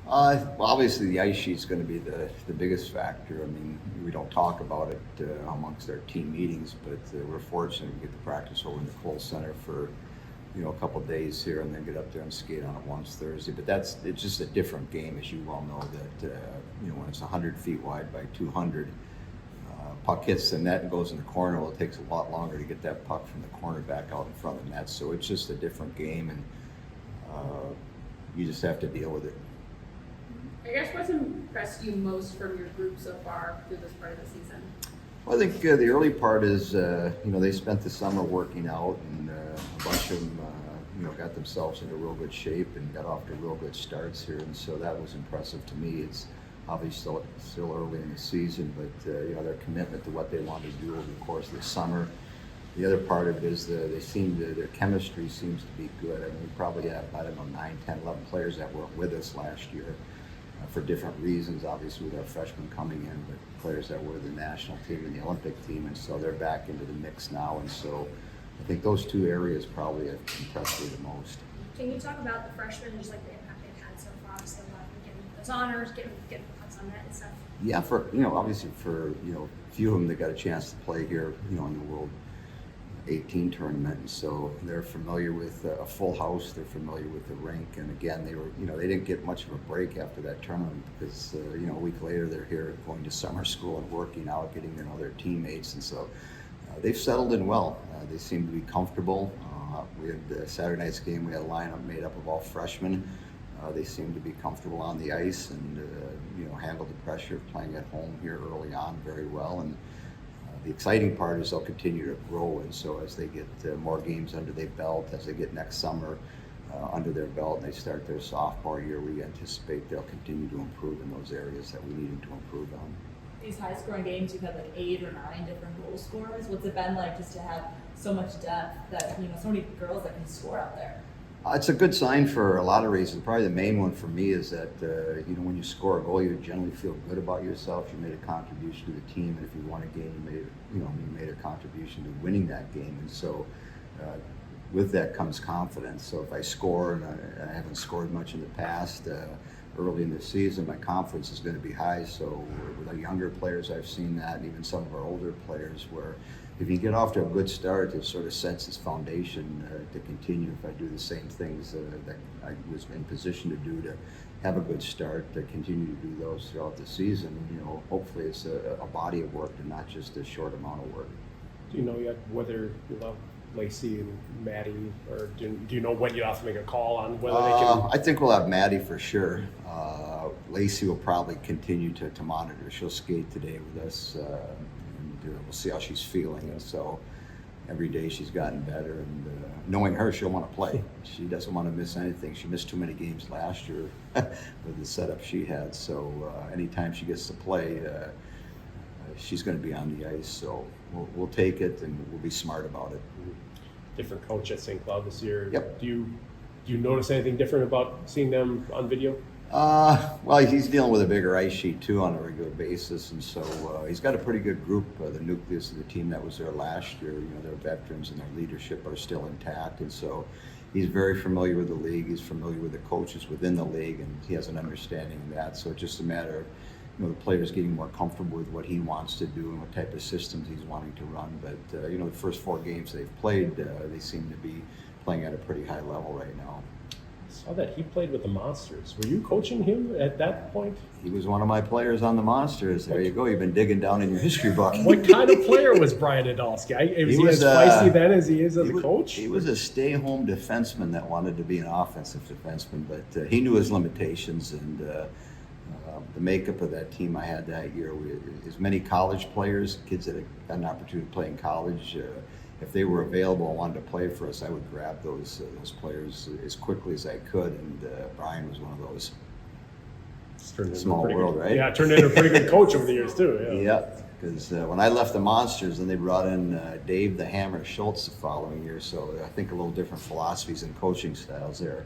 Well, obviously, the ice sheet's going to be the biggest factor. I mean, we don't talk about it amongst our team meetings, but we're fortunate to get to practice over in the Cole Center for a couple of days here, and then get up there and skate on it once Thursday. But it's just a different game, as you well know. That when it's 100 feet wide by 200, puck hits the net and goes in the corner. Well, it takes a lot longer to get that puck from the corner back out in front of the net. So it's just a different game, and you just have to deal with it. I guess what's impressed you most from your group so far through this part of the season? Well, I think the early part is, they spent the summer working out, and a bunch of them, got themselves into real good shape and got off to real good starts here, and so that was impressive to me. It's obviously still early in the season, but their commitment to what they want to do over the course of the summer. The other part of it is their chemistry seems to be good. I mean, we probably have, 9, 10, 11 players that weren't with us last year. For different reasons, obviously with our freshmen coming in, but players that were the national team and the Olympic team, and so they're back into the mix now, and so I think those two areas probably have impressed me the most. Can you talk about the freshmen and just like the impact they've had so far? Obviously, a lot of them getting those honors, getting pucks on net and stuff. Yeah, obviously for a few of them that got a chance to play here, in the World 18 tournament, and so they're familiar with a full house. They're familiar with the rink, and again, they didn't get much of a break after that tournament because a week later they're here going to summer school and working out, getting to know their teammates, and so they've settled in well. They seem to be comfortable. We had Saturday night's game. We had a lineup made up of all freshmen. They seem to be comfortable on the ice and handle the pressure of playing at home here early on very well. And the exciting part is they'll continue to grow, and so as they get more games under their belt, as they get next summer under their belt and they start their sophomore year, we anticipate they'll continue to improve in those areas that we need them to improve on. These high-scoring games, you've had like 8 or 9 different goal scorers. What's it been like just to have so much depth that, so many girls that can score out there? It's a good sign for a lot of reasons. Probably the main one for me is that, when you score a goal, you generally feel good about yourself. You made a contribution to the team, and if you won a game, you made a contribution to winning that game. And so with that comes confidence. So if I score, and I haven't scored much in the past, early in the season, my confidence is going to be high. So with our younger players, I've seen that, and even some of our older players, where if you get off to a good start, it sort of sets its foundation to continue. If I do the same things that I was in position to do, to have a good start, to continue to do those throughout the season, hopefully it's a body of work and not just a short amount of work. Do you know yet whether you love Lacey and Maddie, or do you know when you have to make a call on whether they can? I think we'll have Maddie for sure. Lacey will probably continue to monitor. She'll skate today with us. We'll see how she's feeling, and so every day she's gotten better, and knowing her, she'll want to play. She doesn't want to miss anything. She missed too many games last year with the setup she had, so anytime she gets to play, she's going to be on the ice, so we'll take it, and we'll be smart about it. Different coach at St. Cloud this year. Yep. Do you notice anything different about seeing them on video? Well, he's dealing with a bigger ice sheet too on a regular basis, and so he's got a pretty good group. The nucleus of the team that was there last year, their veterans and their leadership are still intact, and so he's very familiar with the league. He's familiar with the coaches within the league, and he has an understanding of that. So it's just a matter of the players getting more comfortable with what he wants to do and what type of systems he's wanting to run. But the first 4 games they've played, they seem to be playing at a pretty high level right now. I saw that he played with the Monsters. Were you coaching him at that point? He was one of my players on the Monsters. There you go. You've been digging down in your history book. What kind of player was Brian Nadolski? Was he as feisty then as he is as a coach? He was a stay-home defenseman that wanted to be an offensive defenseman, but he knew his limitations, and the makeup of that team I had that year, as many college players, kids that had an opportunity to play in college, if they were available and wanted to play for us, I would grab those players as quickly as I could, and Brian was one of those. Small world, right? Yeah, turned into a pretty good coach over the years too. Yeah, because when I left the Monsters, then they brought in Dave the Hammer Schultz the following year, so I think a little different philosophies and coaching styles there.